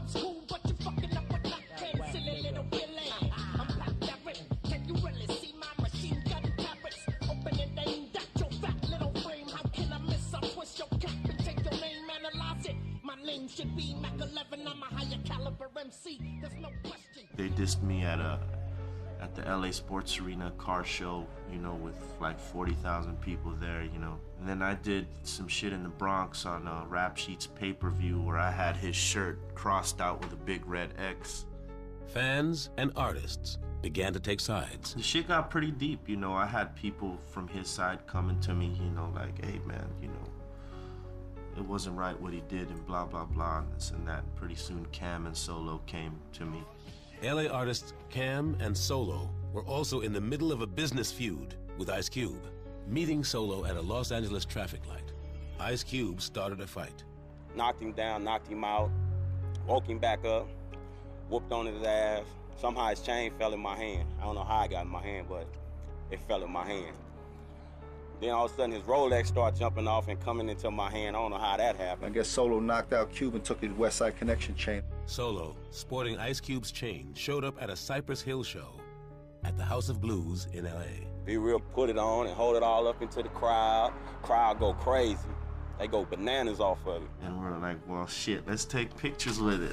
sounds cool, but you fucking up with that can silly little Billy. I'm back that rip. Can you really see my machine gun carrots? Open and aimed at your fat little frame. How can I miss? I twist your cap and take your name, analyze it. My name should be Mac 11. I'm a higher caliber MC. There's no question. They dissed me at the LA Sports Arena car show, you know, with like 40,000 people there, you know. And then I did some shit in the Bronx on Rap Sheet's pay-per-view where I had his shirt crossed out with a big red X. Fans and artists began to take sides. The shit got pretty deep, you know. I had people from his side coming to me, you know, like, hey man, you know, it wasn't right what he did and blah, blah, blah, and this and that. And pretty soon Cam and Solo came to me. LA artists Cam and Solo were also in the middle of a business feud with Ice Cube. Meeting Solo at a Los Angeles traffic light, Ice Cube started a fight. Knocked him down, knocked him out, woke him back up, whooped on his ass. Somehow his chain fell in my hand. I don't know how it got in my hand, but it fell in my hand. Then all of a sudden his Rolex started jumping off and coming into my hand. I don't know how that happened. I guess Solo knocked out Cube and took his West Side Connection chain. Solo, sporting Ice Cube's chain, showed up at a Cypress Hill show at the House of Blues in LA. Be Real put it on and hold it all up into the crowd. Crowd go crazy. They go bananas off of it. And we're like, well, shit, let's take pictures with it.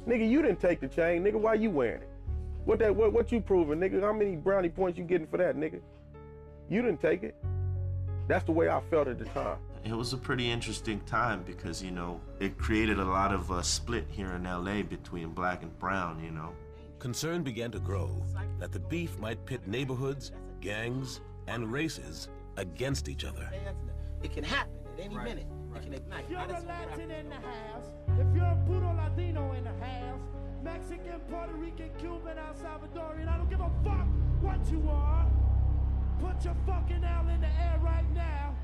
Nigga, you didn't take the chain. Nigga, why you wearing it? What you proving, nigga? How many brownie points you getting for that, nigga? You didn't take it. That's the way I felt at the time. It was a pretty interesting time because, you know, it created a lot of split here in LA between black and brown, you know. Concern began to grow that the beef might pit neighborhoods, gangs, and races against each other. It can happen at any minute. It can ignite. If you're a Latin in the house, if you're a Puto Latino in the house, Mexican, Puerto Rican, Cuban, El Salvadorian, I don't give a fuck what you are. Put your fucking L in the air right now.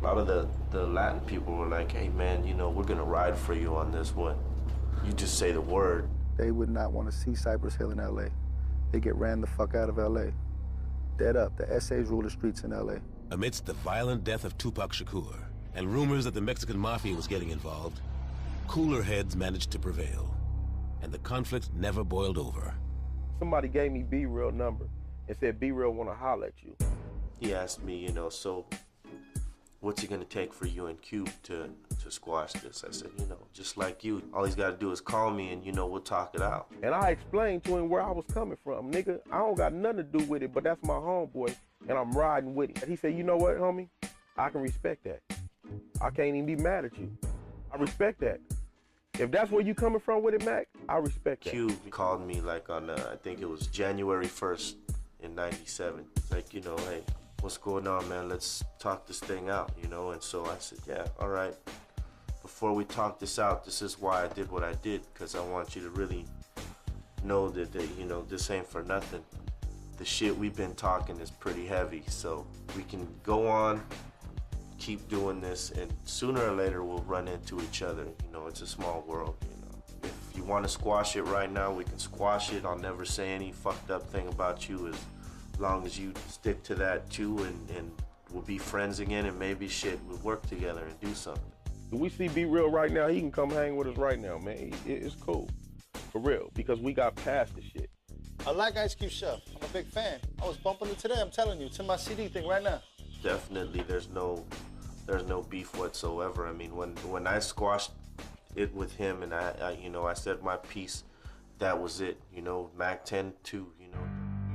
A lot of the Latin people were like, hey man, you know, we're gonna ride for you on this one. You just say the word. They would not want to see Cypress Hill in LA. They get ran the fuck out of LA. Dead up, the essays rule the streets in LA. Amidst the violent death of Tupac Shakur and rumors that the Mexican mafia was getting involved, cooler heads managed to prevail, and the conflict never boiled over. Somebody gave me B-Real number and said B-Real want to holler at you. He asked me, you know, so what's it gonna take for you and Cube to squash this? I said, you know, just like you, all he's gotta do is call me and, you know, we'll talk it out. And I explained to him where I was coming from. Nigga, I don't got nothing to do with it, but that's my homeboy, and I'm riding with him. He said, you know what, homie? I can respect that. I can't even be mad at you. I respect that. If that's where you coming from with it, Mac, I respect that. Cube called me like on, I think it was January 1st in '97. Like, you know, hey, what's going on, man? Let's talk this thing out, you know? And so I said, yeah, all right. Before we talk this out, this is why I did what I did, because I want you to really know that, you know, this ain't for nothing. The shit we've been talking is pretty heavy, so we can go on, keep doing this, and sooner or later we'll run into each other. You know, it's a small world, you know. If you want to squash it right now, we can squash it. I'll never say any fucked up thing about you as long as you stick to that too, and we'll be friends again, and maybe shit, we'll work together and do something. If we see B-Real right now, he can come hang with us right now, man. It's cool, for real, because we got past the shit. I like Ice Cube Chef. I'm a big fan. I was bumping it today, I'm telling you. It's in my CD thing right now. Definitely, there's no beef whatsoever. I mean, when I squashed it with him and I you know, I said my piece, that was it. You know, Mac 10 too, you know.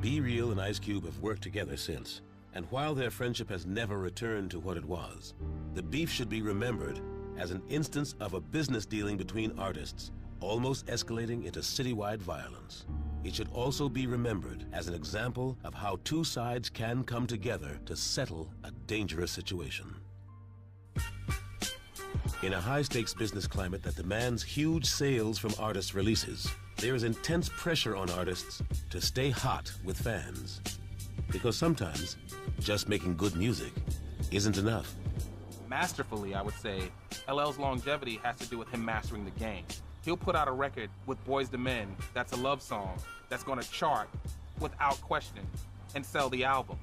B-Real and Ice Cube have worked together since, and while their friendship has never returned to what it was, the beef should be remembered as an instance of a business dealing between artists, almost escalating into citywide violence. It should also be remembered as an example of how two sides can come together to settle a dangerous situation. In a high-stakes business climate that demands huge sales from artists' releases, there is intense pressure on artists to stay hot with fans. Because sometimes, just making good music isn't enough. Masterfully, I would say, LL's longevity has to do with him mastering the game. He'll put out a record with Boyz II Men that's a love song that's gonna chart without question and sell the album.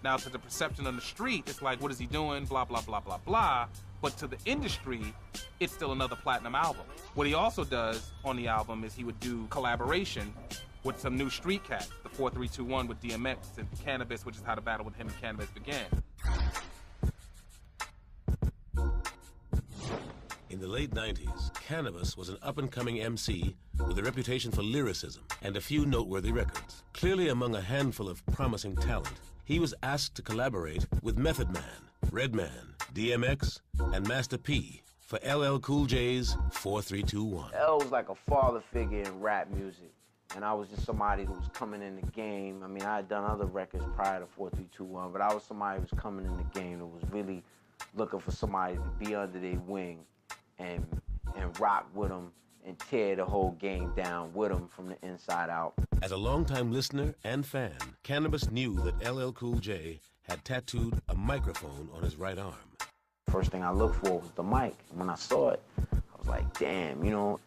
Now, to the perception on the street, it's like, what is he doing? Blah, blah, blah, blah, blah. But to the industry, it's still another platinum album. What he also does on the album is he would do collaboration with some new street cats, the 4321 with DMX and Cannabis, which is how the battle with him and Cannabis began. In the late 90s, Cannabis was an up-and-coming MC with a reputation for lyricism and a few noteworthy records. Clearly among a handful of promising talent, he was asked to collaborate with Method Man, Redman, DMX, and Master P for LL Cool J's 4321. L was like a father figure in rap music, and I was just somebody who was coming in the game. I mean, I had done other records prior to 4321, but I was somebody who was coming in the game that was really looking for somebody to be under their wing and rock with them and tear the whole game down with them from the inside out. As a longtime listener and fan, Cannabis knew that LL Cool J had tattooed a microphone on his right arm. First thing I looked for was the mic. When I saw it, I was like, damn, you know,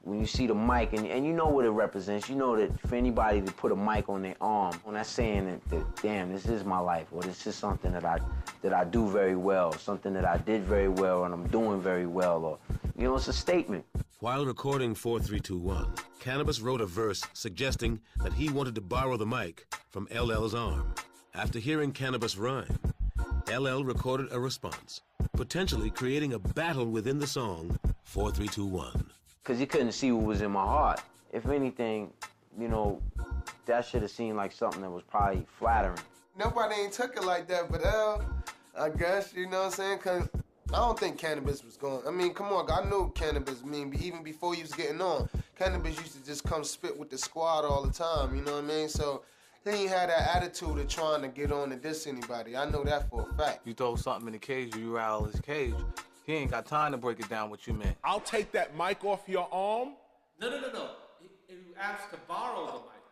when you see the mic and you know what it represents, you know that for anybody to put a mic on their arm, when that's saying that damn, this is my life, or this is something that I do very well, something that I did very well and I'm doing very well, or, you know, it's a statement. While recording 4321, Cannabis wrote a verse suggesting that he wanted to borrow the mic from LL's arm. After hearing Cannabis rhyme, LL recorded a response, potentially creating a battle within the song 4321. Because you couldn't see what was in my heart. If anything, you know, that should have seemed like something that was probably flattering. Nobody ain't took it like that, but I guess, you know what I'm saying? Because I don't think Cannabis was going. I mean, come on, I knew Cannabis. I mean, even before he was getting on, Cannabis used to just come spit with the squad all the time, you know what I mean? So he ain't had that attitude of trying to get on and diss anybody. I know that for a fact. You throw something in the cage, you rattle his cage. He ain't got time to break it down what you meant. I'll take that mic off your arm. No. He asked to borrow the mic.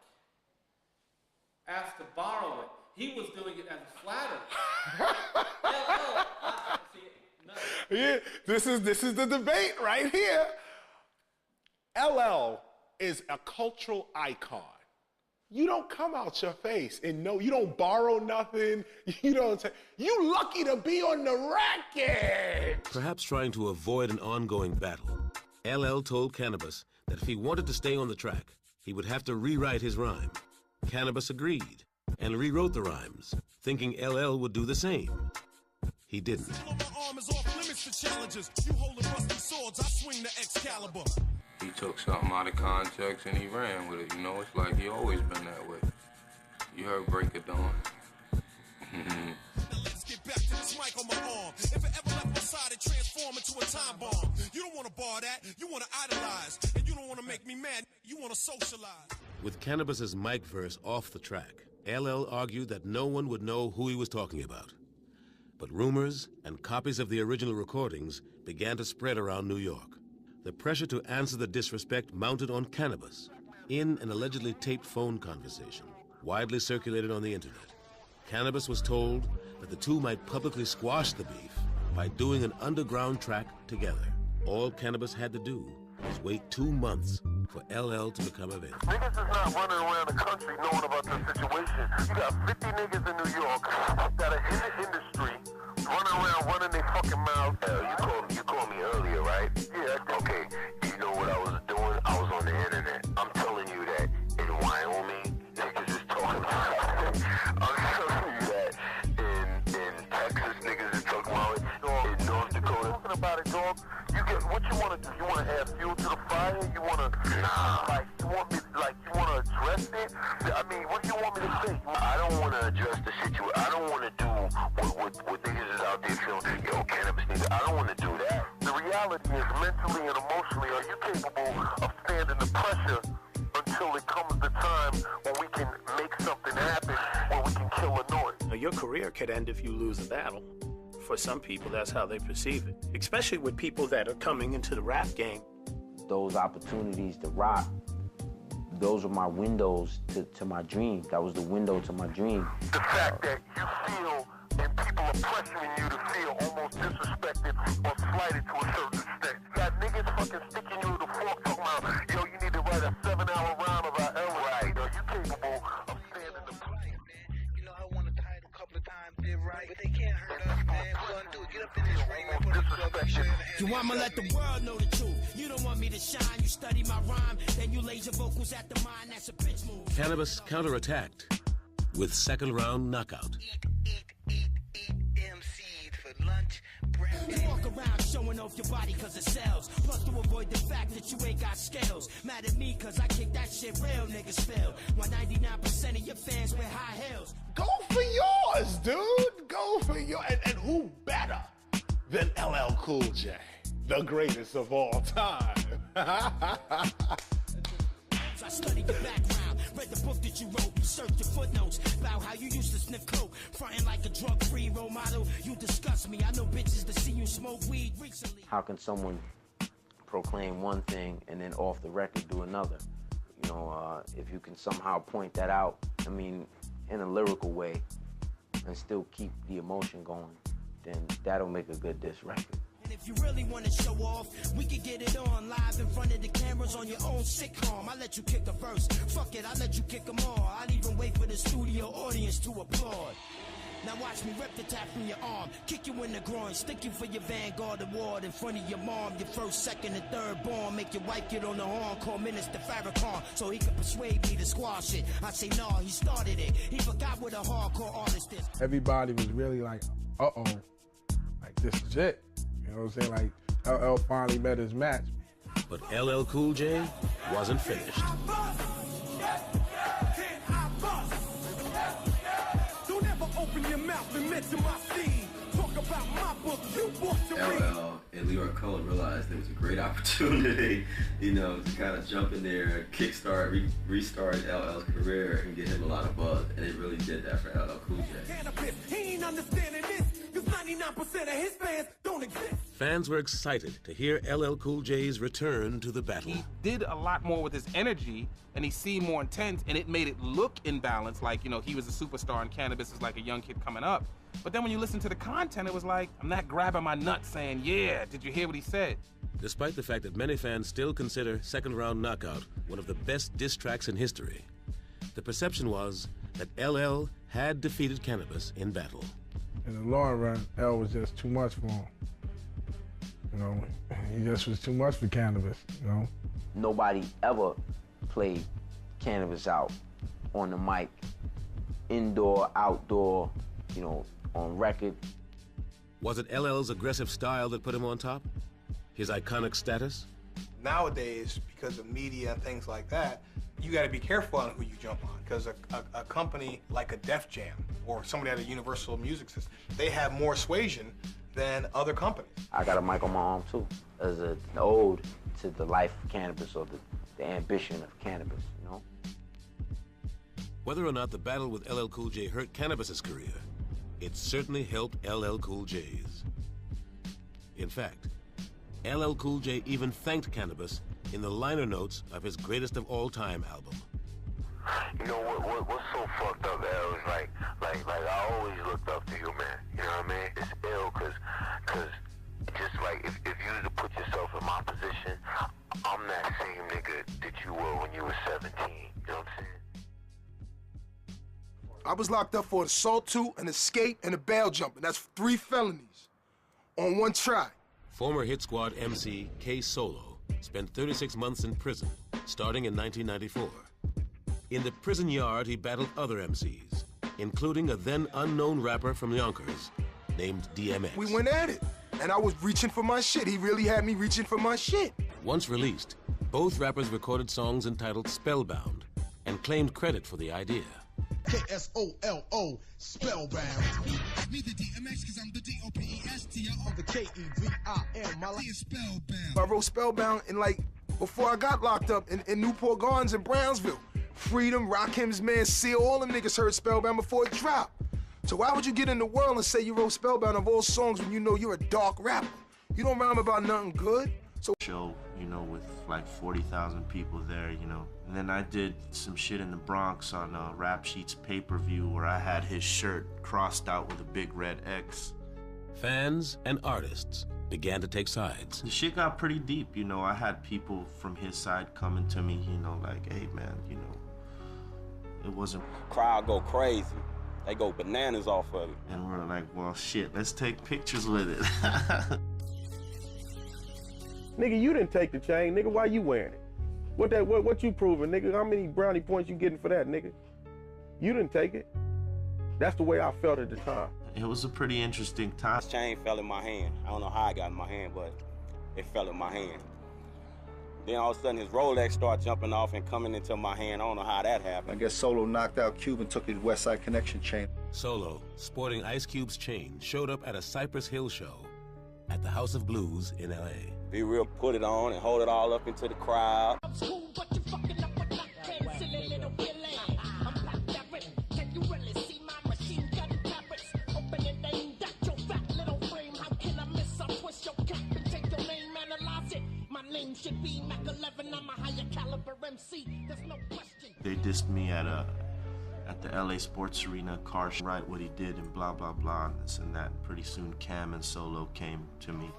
Asked to borrow it. He was doing it as a flattery. Yeah, this is the debate right here. LL is a cultural icon. You don't come out your face and no, you don't borrow nothing. You don't say, you lucky to be on the record. Perhaps trying to avoid an ongoing battle, LL told Cannabis that if he wanted to stay on the track, he would have to rewrite his rhyme. Cannabis agreed and rewrote the rhymes, thinking LL would do the same. He didn't. He took something out of context and he ran with it. You know, it's like he always been that way. You heard Break It Dawn. Let's get back to this mic on my arm. If it ever left my side, it transform into a time bomb. You don't want to bar that, you want to idolize. And you don't want to make me mad, you want to socialize. With Cannabis's mic verse off the track, LL argued that no one would know who he was talking about. But rumors and copies of the original recordings began to spread around New York. The pressure to answer the disrespect mounted on Cannabis in an allegedly taped phone conversation, widely circulated on the internet. Cannabis was told that the two might publicly squash the beef by doing an underground track together. All Cannabis had to do was wait 2 months for LL to become available. Niggas is not running around the country knowing about this situation. You got 50 niggas in New York that are in the industry running around running their fucking mouths. You called me earlier, right? Yeah. Okay. You know what I was doing? I was on the internet. I'm telling you that in Wyoming, niggas is talking about it. I'm telling you that in Texas, niggas is talking about it. In North Dakota, talking about it, dog. You get what you want to do. You want to add fuel to the fire? You want to you want to address it? I mean, what do you want me to say? I don't want to address the situation. I don't want to do what niggas is out there feeling. Yo, Cannabis nigga. I don't want to do that. The reality is, mentally and emotionally, are you capable of standing the pressure until it comes the time when we can make something happen, when we can kill a noise? Now, your career could end if you lose a battle. For some people, that's how they perceive it, especially with people that are coming into the rap game. Those opportunities to rock, those were my windows to my dream. That was the window to my dream. The fact that you feel and people are pressuring you to feel almost disrespected or slighted to a certain extent. You got niggas fucking sticking you to the fork talking about, yo, you need to write a 7-hour round about L. Right. Are you capable of standing the plane? You know, I won a title a couple of times, did right, but they can't hurt us, man. We're gonna do it. Get up in this ring and put it up and show you the hand. I'ma let the world know the truth. You don't want me to shine, you study my rhyme, then you laser vocals at the mine, that's a bitch move. Cannabis counterattacked with second round knockout. You walk around showing off your body cause it sells. Plus to avoid the fact that you ain't got scales. Mad at me cause I kick that shit real niggas fail. 199% of your fans wear high heels. Go for yours, dude. Go for yours. And who better than LL Cool J, the greatest of all time? I studied your background, read the book that you wrote, researched your footnotes about how you used to sniff coke, fronting like a drug-free role model. You disgust me. I know bitches that see you smoke weed recently. How can someone proclaim one thing and then off the record do another? You know, if you can somehow point that out, I mean, in a lyrical way, and still keep the emotion going, then that'll make a good diss record. And if you really want to show off, we can get it on live in front of the cameras on your own sitcom. I let you kick the verse. Fuck it, I let you kick them all. I'd even wait for the studio audience to applaud. Now watch me rip the tap from your arm, kick you in the groin, stick you for your Vanguard award in front of your mom, your first, second, and third born. Make your wife get on the horn, call Minister Farrakhan so he can persuade me to squash it. I say, nah, he started it. He forgot what a hardcore artist is. Everybody was really like, uh-oh, like this is it. You know what I'm saying? Like, LL finally met his match. But LL Cool J wasn't finished. Don't ever open your mouth and mention my seed. Talk about my book, you bought to read. LL and Leroy Cohen realized it was a great opportunity, you know, to kind of jump in there, kickstart, restart LL's career and get him a lot of buzz. And it really did that for LL Cool J. He ain't understanding this, because 99% of his fans don't exist. Fans were excited to hear LL Cool J's return to the battle. He did a lot more with his energy, and he seemed more intense, and it made it look imbalanced, like, you know, he was a superstar and Cannabis is like a young kid coming up. But then when you listen to the content, it was like, I'm not grabbing my nuts saying, yeah, did you hear what he said? Despite the fact that many fans still consider Second Round Knockout one of the best diss tracks in history, the perception was that LL had defeated Cannabis in battle. In the long run, L was just too much for him. You know, he just was too much for Cannabis, you know? Nobody ever played Cannabis out on the mic, indoor, outdoor, you know, on record. Was it LL's aggressive style that put him on top? His iconic status? Nowadays, because of media and things like that, you got to be careful on who you jump on, because a company like a Def Jam or somebody at a Universal Music System, they have more suasion than other companies. I got a mic on my arm too, as an ode to the life of Cannabis, or the ambition of Cannabis, you know? Whether or not the battle with LL Cool J hurt Cannabis's career, it certainly helped LL Cool J's. In fact, LL Cool J even thanked Cannabis in the liner notes of his greatest of all time album. You know what's so fucked up, L, is like I always looked up to you, man. You know what I mean? It's ill, cause just like if you were to put yourself in my position, I'm that same nigga that you were when you were 17. You know what I'm saying? I was locked up for assault 2, an escape, and a bail jumping. That's 3 felonies on one try. Former Hit Squad MC K Solo spent 36 months in prison, starting in 1994. In the prison yard, he battled other MCs, including a then unknown rapper from Yonkers named DMX. We went at it, and I was reaching for my shit. He really had me reaching for my shit. Once released, both rappers recorded songs entitled Spellbound and claimed credit for the idea. K-S-O-L-O, Spellbound. Me the DMX, cause I'm the D-O-P-E-S-T. I'm the K-E-V-I-M. My life is Spellbound. I wrote Spellbound in before I got locked up in Newport Gardens in Brownsville. Freedom, Rakim's Man, Seal, all them niggas heard Spellbound before it dropped. So why would you get in the world and say you wrote Spellbound of all songs when you know you're a dark rapper? You don't rhyme about nothing good. So show, you know, with like 40,000 people there, you know. And then I did some shit in the Bronx on Rap Sheet's pay-per-view where I had his shirt crossed out with a big red X. Fans and artists began to take sides. The shit got pretty deep, you know. I had people from his side coming to me, you know, like, hey man, you know, it wasn't... Crowd go crazy. They go bananas off of it. And we're like, well, shit, let's take pictures with it. Nigga, you didn't take the chain. Nigga, why you wearing it? What you proving, nigga? How many brownie points you getting for that, nigga? You didn't take it. That's the way I felt at the time. It was a pretty interesting time. This chain fell in my hand. I don't know how it got in my hand, but it fell in my hand. Then all of a sudden his Rolex started jumping off and coming into my hand. I don't know how that happened. I guess Solo knocked out Cube and took his West Side Connection chain. Solo, sporting Ice Cube's chain, showed up at a Cypress Hill show at the House of Blues in L.A. Be real, put it on and hold it all up into the crowd. They dissed me at the LA Sports Arena, car right what he did and blah blah blah and this and that. And pretty soon Cam and Solo came to me.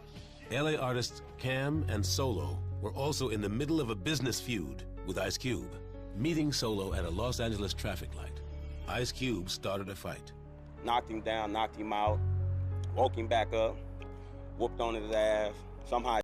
LA artists Cam and Solo were also in the middle of a business feud with Ice Cube. Meeting Solo at a Los Angeles traffic light, Ice Cube started a fight. Knocked him down, knocked him out, woke him back up, whooped on his ass. Somehow